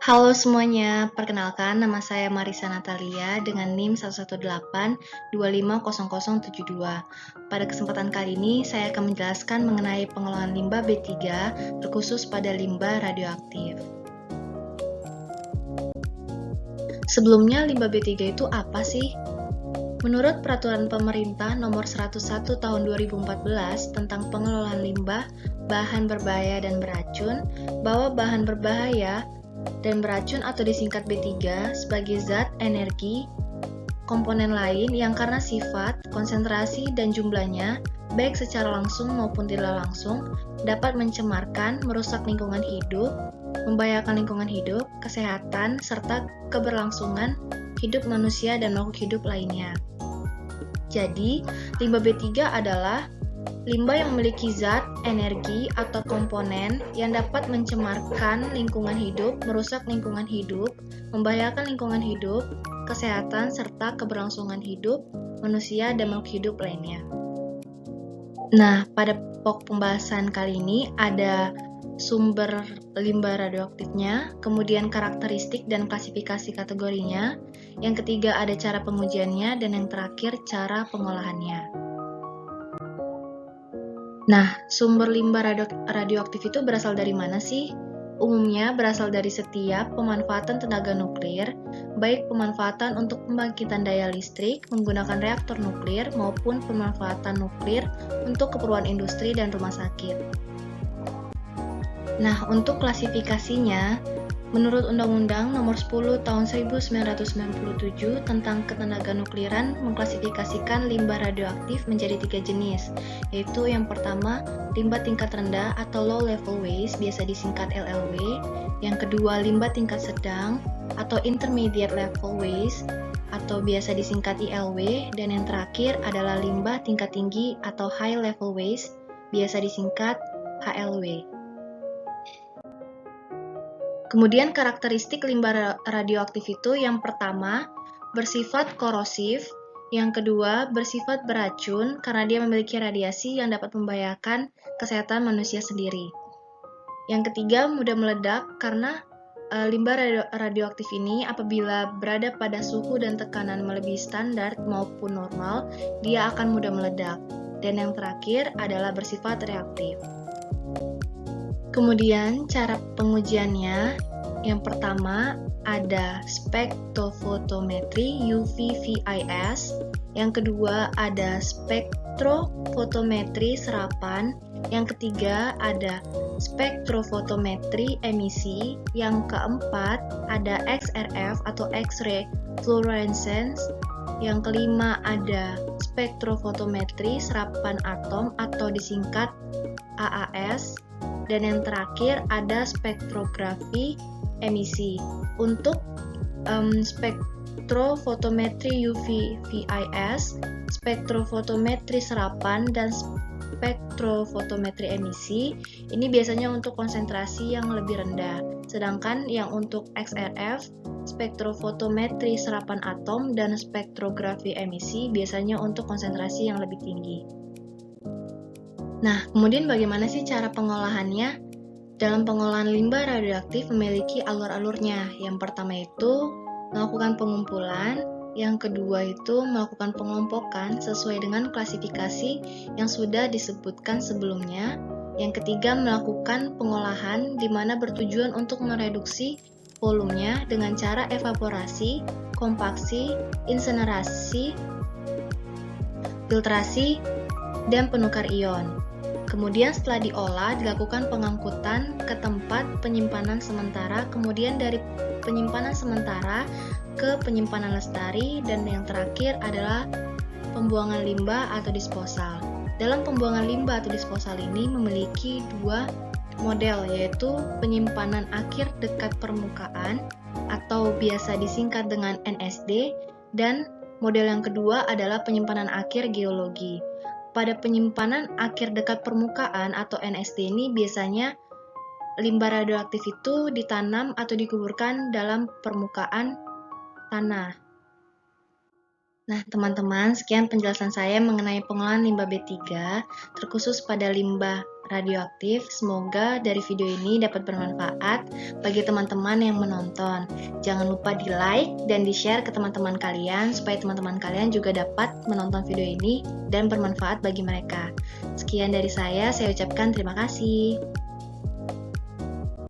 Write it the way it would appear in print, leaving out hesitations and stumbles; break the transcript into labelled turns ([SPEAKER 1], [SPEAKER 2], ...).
[SPEAKER 1] Halo semuanya, perkenalkan nama saya Marisa Natalia dengan NIM 118250072. Pada kesempatan kali ini, saya akan menjelaskan mengenai pengolahan limbah B3 terkhusus pada limbah radioaktif. Sebelumnya, limbah B3 itu apa sih? Menurut Peraturan Pemerintah Nomor 101 Tahun 2014 tentang pengelolaan limbah, bahan berbahaya dan beracun, bahwa bahan berbahaya dan beracun atau disingkat B3 sebagai zat, energi, komponen lain yang karena sifat, konsentrasi, dan jumlahnya, baik secara langsung maupun tidak langsung, dapat mencemarkan, merusak lingkungan hidup, membahayakan lingkungan hidup, kesehatan, serta keberlangsungan hidup manusia dan makhluk hidup lainnya. Jadi, limbah B3 adalah limbah yang memiliki zat, energi, atau komponen yang dapat mencemarkan lingkungan hidup, merusak lingkungan hidup, membahayakan lingkungan hidup, kesehatan, serta keberlangsungan hidup manusia dan makhluk hidup lainnya. Nah, pada pokok pembahasan kali ini ada sumber limbah radioaktifnya, kemudian karakteristik dan klasifikasi kategorinya, yang ketiga ada cara pengujiannya, dan yang terakhir cara pengolahannya. Nah, sumber limbah radioaktif itu berasal dari mana sih? Umumnya berasal dari setiap pemanfaatan tenaga nuklir, baik pemanfaatan untuk pembangkitan daya listrik menggunakan reaktor nuklir maupun pemanfaatan nuklir untuk keperluan industri dan rumah sakit. Nah, untuk klasifikasinya, menurut Undang-Undang Nomor 10 Tahun 1997 tentang Ketenagaanukliran mengklasifikasikan limbah radioaktif menjadi 3 jenis, yaitu yang pertama, limbah tingkat rendah atau low level waste, biasa disingkat LLW, yang kedua, limbah tingkat sedang atau intermediate level waste, atau biasa disingkat ILW, dan yang terakhir adalah limbah tingkat tinggi atau high level waste, biasa disingkat HLW. Kemudian karakteristik limbah radioaktif itu yang pertama, bersifat korosif, yang kedua, bersifat beracun karena dia memiliki radiasi yang dapat membahayakan kesehatan manusia sendiri. Yang ketiga, mudah meledak karena limbah radioaktif ini apabila berada pada suhu dan tekanan melebihi standar maupun normal, dia akan mudah meledak. Dan yang terakhir adalah bersifat reaktif. Kemudian cara pengujiannya, yang pertama ada spektrofotometri UV-VIS, yang kedua ada spektrofotometri serapan, yang ketiga ada spektrofotometri emisi, yang keempat ada XRF atau X-ray fluorescence, yang kelima ada spektrofotometri serapan atom atau disingkat AAS, dan yang terakhir ada spektrografi emisi. Untuk spektrofotometri UV-VIS, spektrofotometri serapan, dan spektrofotometri emisi, ini biasanya untuk konsentrasi yang lebih rendah. Sedangkan yang untuk XRF, spektrofotometri serapan atom, dan spektrografi emisi biasanya untuk konsentrasi yang lebih tinggi. Nah, kemudian bagaimana sih cara pengolahannya? Dalam pengolahan limbah radioaktif memiliki alur-alurnya. Yang pertama itu melakukan pengumpulan, yang kedua itu melakukan pengelompokan sesuai dengan klasifikasi yang sudah disebutkan sebelumnya. Yang ketiga melakukan pengolahan di mana bertujuan untuk mereduksi volumenya dengan cara evaporasi, kompaksi, insinerasi, filtrasi, dan penukar ion. Kemudian setelah diolah, dilakukan pengangkutan ke tempat penyimpanan sementara, kemudian dari penyimpanan sementara ke penyimpanan lestari, dan yang terakhir adalah pembuangan limbah atau disposal. Dalam pembuangan limbah atau disposal ini memiliki dua model, yaitu penyimpanan akhir dekat permukaan atau biasa disingkat dengan NSD, dan model yang kedua adalah penyimpanan akhir geologi. Pada penyimpanan akhir dekat permukaan atau NSD ini biasanya limbah radioaktif itu ditanam atau dikuburkan dalam permukaan tanah. Nah, teman-teman, sekian penjelasan saya mengenai pengolahan limbah B3 terkhusus pada limbah radioaktif. Semoga dari video ini dapat bermanfaat bagi teman-teman yang menonton. Jangan lupa di-like dan di-share ke teman-teman kalian supaya teman-teman kalian juga dapat menonton video ini dan bermanfaat bagi mereka. Sekian dari saya ucapkan terima kasih.